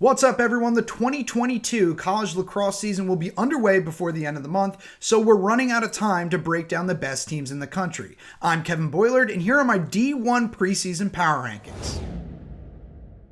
What's up, everyone? The 2022 college lacrosse season will be underway before the end of the month, so we're running out of time to break down the best teams in the country. I'm Kevin Boylard, and here are my D1 preseason power rankings.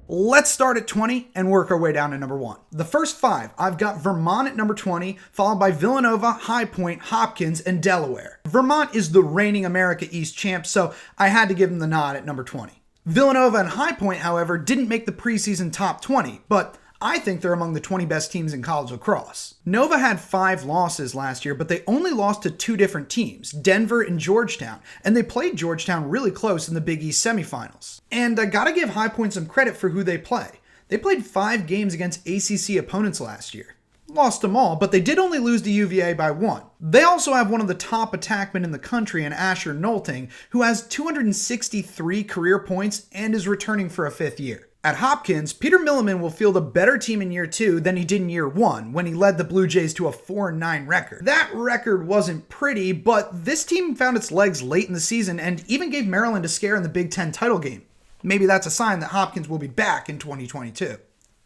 Let's start at 20 and work our way down to number 1. The first 5, I've got Vermont at number 20, followed by Villanova, High Point, Hopkins, and Delaware. Vermont is the reigning America East champ, so I had to give them the nod at number 20. Villanova and High Point, however, didn't make the preseason top 20, but I think they're among the 20 best teams in college lacrosse. Nova had 5 losses last year, but they only lost to 2 different teams, Denver and Georgetown, and they played Georgetown really close in the Big East semifinals. And I gotta give High Point some credit for who they play. They played 5 games against ACC opponents last year. Lost them all, but they did only lose to UVA by 1. They also have one of the top attackmen in the country in Asher Nolting, who has 263 career points and is returning for a 5th year. At Hopkins, Peter Milliman will field a better team in year 2 than he did in year 1, when he led the Blue Jays to a 4-9 record. That record wasn't pretty, but this team found its legs late in the season and even gave Maryland a scare in the Big Ten title game. Maybe that's a sign that Hopkins will be back in 2022.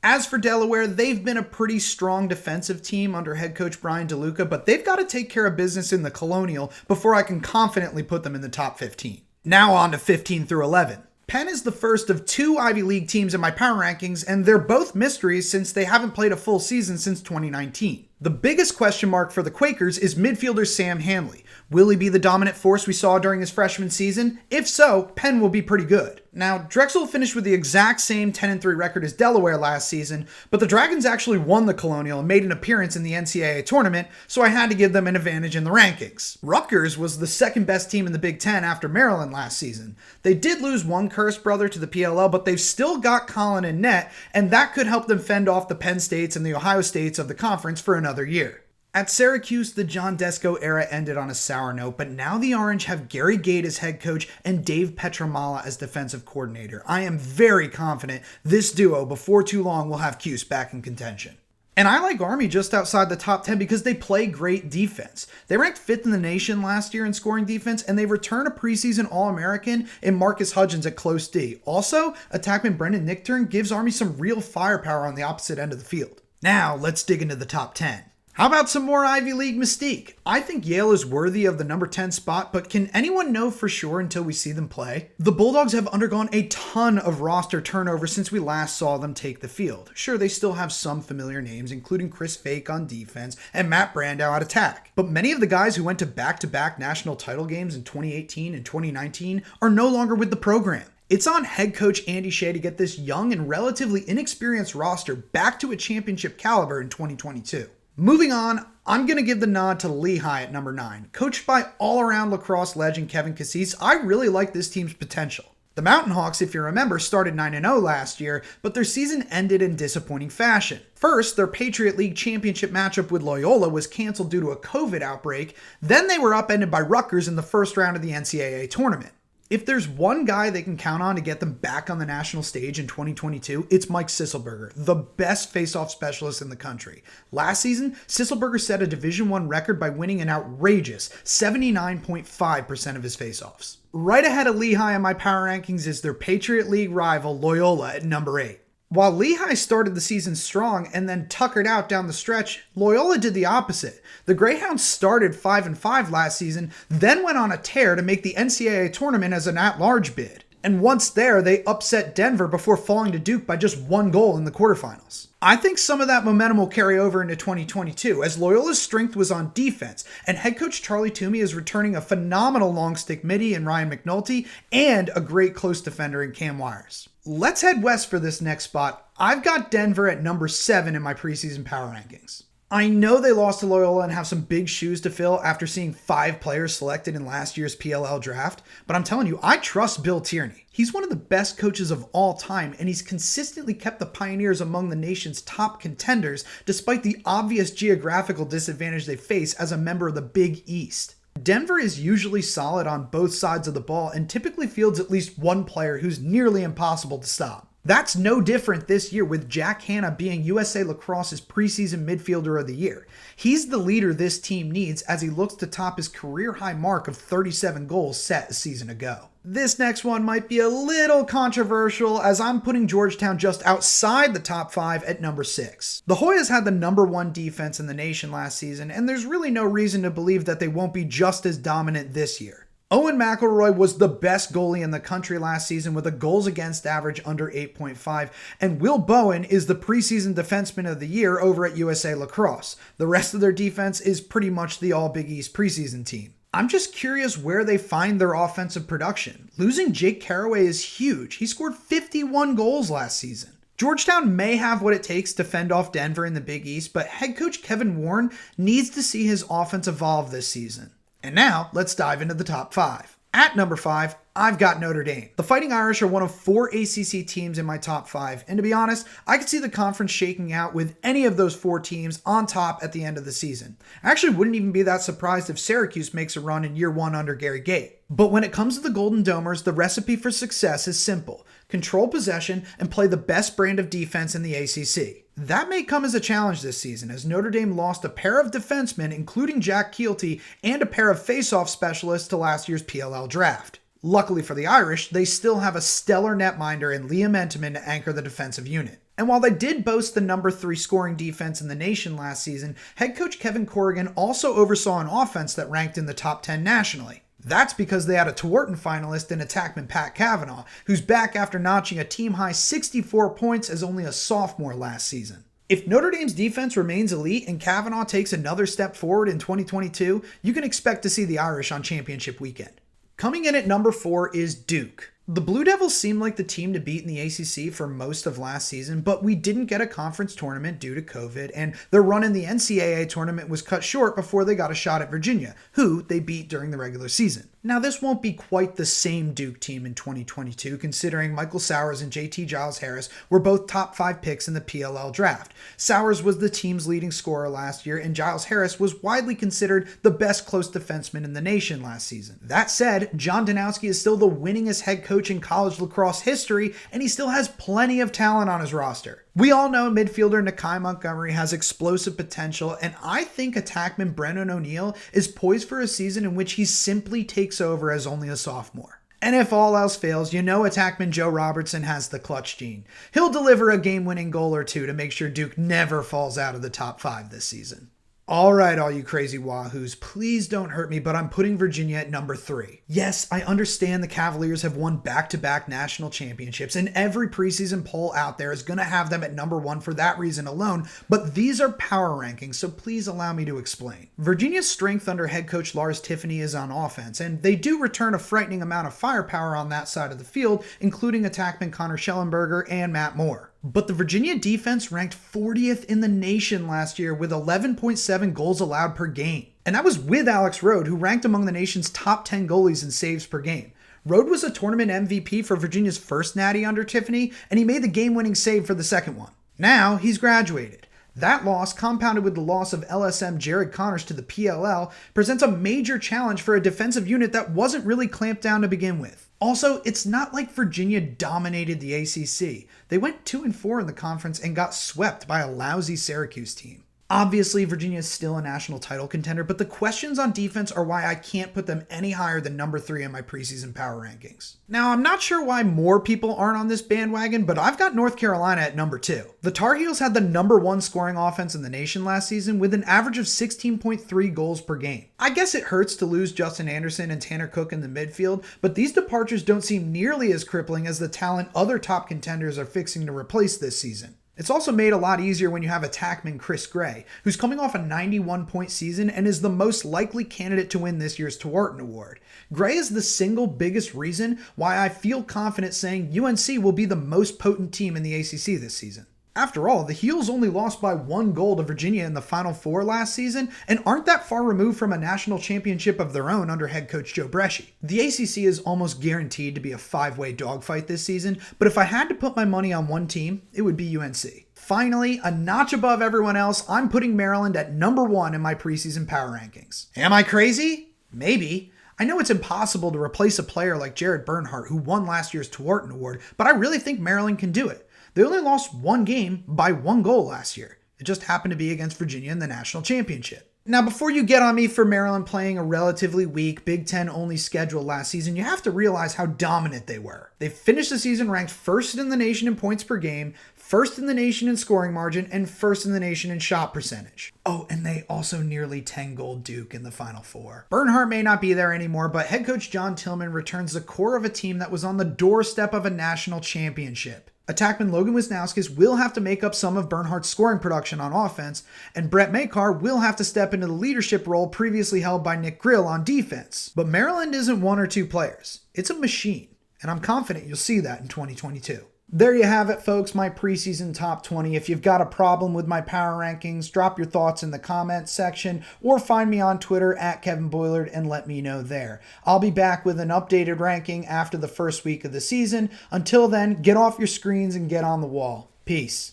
As for Delaware, they've been a pretty strong defensive team under head coach Brian DeLuca, but they've got to take care of business in the Colonial before I can confidently put them in the top 15. Now on to 15 through 11. Penn is the first of 2 Ivy League teams in my power rankings, and they're both mysteries since they haven't played a full season since 2019. The biggest question mark for the Quakers is midfielder Sam Hanley. Will he be the dominant force we saw during his freshman season? If so, Penn will be pretty good. Now, Drexel finished with the exact same 10-3 record as Delaware last season, but the Dragons actually won the Colonial and made an appearance in the NCAA tournament, so I had to give them an advantage in the rankings. Rutgers was the second best team in the Big Ten after Maryland last season. They did lose one cursed brother to the PLL, but they've still got Colin in net, and that could help them fend off the Penn States and the Ohio States of the conference for another year. At Syracuse, the John Desko era ended on a sour note, but now the Orange have Gary Gate as head coach and Dave Petramala as defensive coordinator. I am very confident this duo, before too long, will have Cuse back in contention. And I like Army just outside the top 10 because they play great defense. They ranked 5th in the nation last year in scoring defense, and they return a preseason All-American in Marcus Hudgens at close D. Also, attackman Brendan Nichtern gives Army some real firepower on the opposite end of the field. Now, let's dig into the top 10. How about some more Ivy League mystique? I think Yale is worthy of the number 10 spot, but can anyone know for sure until we see them play? The Bulldogs have undergone a ton of roster turnover since we last saw them take the field. Sure, they still have some familiar names, including Chris Fake on defense and Matt Brandow at attack. But many of the guys who went to back-to-back national title games in 2018 and 2019 are no longer with the program. It's on head coach Andy Shea to get this young and relatively inexperienced roster back to a championship caliber in 2022. Moving on, I'm going to give the nod to Lehigh at number 9. Coached by all-around lacrosse legend Kevin Cassis, I really like this team's potential. The Mountain Hawks, if you remember, started 9-0 last year, but their season ended in disappointing fashion. First, their Patriot League championship matchup with Loyola was canceled due to a COVID outbreak. Then they were upended by Rutgers in the first round of the NCAA tournament. If there's one guy they can count on to get them back on the national stage in 2022, it's Mike Sisselberger, the best face-off specialist in the country. Last season, Sisselberger set a Division I record by winning an outrageous 79.5% of his face-offs. Right ahead of Lehigh in my power rankings is their Patriot League rival Loyola at number 8. While Lehigh started the season strong and then tuckered out down the stretch, Loyola did the opposite. The Greyhounds started 5-5 last season, then went on a tear to make the NCAA tournament as an at-large bid. And once there, they upset Denver before falling to Duke by just 1 goal in the quarterfinals. I think some of that momentum will carry over into 2022, as Loyola's strength was on defense, and head coach Charlie Toomey is returning a phenomenal long stick midi in Ryan McNulty and a great close defender in Cam Wires. Let's head west for this next spot. I've got Denver at number 7 in my preseason power rankings. I know they lost to Loyola and have some big shoes to fill after seeing 5 players selected in last year's PLL draft, but I'm telling you, I trust Bill Tierney. He's one of the best coaches of all time, and he's consistently kept the Pioneers among the nation's top contenders despite the obvious geographical disadvantage they face as a member of the Big East. Denver is usually solid on both sides of the ball and typically fields at least one player who's nearly impossible to stop. That's no different this year, with Jack Hanna being USA Lacrosse's preseason midfielder of the year. He's the leader this team needs as he looks to top his career high mark of 37 goals set a season ago. This next one might be a little controversial as I'm putting Georgetown just outside the top 5 at number 6. The Hoyas had the number 1 defense in the nation last season, and there's really no reason to believe that they won't be just as dominant this year. Owen McElroy was the best goalie in the country last season with a goals against average under 8.5, and Will Bowen is the preseason defenseman of the year over at USA Lacrosse. The rest of their defense is pretty much the All Big East preseason team. I'm just curious where they find their offensive production. Losing Jake Carraway is huge. He scored 51 goals last season. Georgetown may have what it takes to fend off Denver in the Big East, but head coach Kevin Warren needs to see his offense evolve this season. And now, let's dive into the top 5. At number 5, I've got Notre Dame. The Fighting Irish are one of 4 ACC teams in my top 5, and to be honest, I could see the conference shaking out with any of those 4 teams on top at the end of the season. I actually wouldn't even be that surprised if Syracuse makes a run in year 1 under Gary Gait. But when it comes to the Golden Domers, the recipe for success is simple. Control possession and play the best brand of defense in the ACC. That may come as a challenge this season, as Notre Dame lost a pair of defensemen, including Jack Keelty, and a pair of face-off specialists to last year's PLL draft. Luckily for the Irish, they still have a stellar netminder in Liam Entenmann to anchor the defensive unit. And while they did boast the number 3 scoring defense in the nation last season, head coach Kevin Corrigan also oversaw an offense that ranked in the top 10 nationally. That's because they had a Tewaaraton finalist in attackman Pat Cavanaugh, who's back after notching a team-high 64 points as only a sophomore last season. If Notre Dame's defense remains elite and Cavanaugh takes another step forward in 2022, you can expect to see the Irish on championship weekend. Coming in at number 4 is Duke. The Blue Devils seemed like the team to beat in the ACC for most of last season, but we didn't get a conference tournament due to COVID, and their run in the NCAA tournament was cut short before they got a shot at Virginia, who they beat during the regular season. Now, this won't be quite the same Duke team in 2022, considering Michael Sowers and JT Giles-Harris were both top 5 picks in the PLL draft. Sowers was the team's leading scorer last year, and Giles-Harris was widely considered the best close defenseman in the nation last season. That said, John Danowski is still the winningest head coach in college lacrosse history, and he still has plenty of talent on his roster. We all know midfielder Nakai Montgomery has explosive potential, and I think attackman Brennan O'Neill is poised for a season in which he simply takes over as only a sophomore. And if all else fails, you know attackman Joe Robertson has the clutch gene. He'll deliver a game-winning goal or two to make sure Duke never falls out of the top 5 this season. All right, all you crazy wahoos, please don't hurt me, but I'm putting Virginia at number 3. Yes, I understand the Cavaliers have won back-to-back national championships, and every preseason poll out there is going to have them at number 1 for that reason alone, but these are power rankings, so please allow me to explain. Virginia's strength under head coach Lars Tiffany is on offense, and they do return a frightening amount of firepower on that side of the field, including attackman Connor Schellenberger and Matt Moore. But the Virginia defense ranked 40th in the nation last year with 11.7 goals allowed per game. And that was with Alex Rode, who ranked among the nation's top 10 goalies in saves per game. Rode was a tournament MVP for Virginia's first natty under Tiffany, and he made the game-winning save for the second one. Now he's graduated. That loss, compounded with the loss of LSM Jared Connors to the PLL, presents a major challenge for a defensive unit that wasn't really clamped down to begin with. Also, it's not like Virginia dominated the ACC. They went 2-4 in the conference and got swept by a lousy Syracuse team. Obviously, Virginia is still a national title contender, but the questions on defense are why I can't put them any higher than number 3 in my preseason power rankings. Now, I'm not sure why more people aren't on this bandwagon, but I've got North Carolina at number 2. The Tar Heels had the number 1 scoring offense in the nation last season with an average of 16.3 goals per game. I guess it hurts to lose Justin Anderson and Tanner Cook in the midfield, but these departures don't seem nearly as crippling as the talent other top contenders are fixing to replace this season. It's also made a lot easier when you have attackman Chris Gray, who's coming off a 91-point season and is the most likely candidate to win this year's Tewaaraton Award. Gray is the single biggest reason why I feel confident saying UNC will be the most potent team in the ACC this season. After all, the Heels only lost by 1 goal to Virginia in the Final Four last season and aren't that far removed from a national championship of their own under head coach Joe Bresci. The ACC is almost guaranteed to be a 5-way dogfight this season, but if I had to put my money on one team, it would be UNC. Finally, a notch above everyone else, I'm putting Maryland at number 1 in my preseason power rankings. Am I crazy? Maybe. I know it's impossible to replace a player like Jared Bernhardt, who won last year's Tewaaraton Award, but I really think Maryland can do it. They only lost 1 game by 1 goal last year. It just happened to be against Virginia in the national championship. Now, before you get on me for Maryland playing a relatively weak Big Ten only schedule last season, you have to realize how dominant they were. They finished the season ranked first in the nation in points per game, first in the nation in scoring margin, and first in the nation in shot percentage. Oh, and they also nearly 10-goaled Duke in the Final Four. Bernhardt may not be there anymore, but head coach John Tillman returns the core of a team that was on the doorstep of a national championship. Attackman Logan Wisnauskas will have to make up some of Bernhardt's scoring production on offense, and Brett Makar will have to step into the leadership role previously held by Nick Grill on defense. But Maryland isn't one or two players. It's a machine, and I'm confident you'll see that in 2022. There you have it, folks, my preseason top 20. If you've got a problem with my power rankings, drop your thoughts in the comments section or find me on Twitter at Kevin Boylard and let me know there. I'll be back with an updated ranking after the first week of the season. Until then, get off your screens and get on the wall. Peace.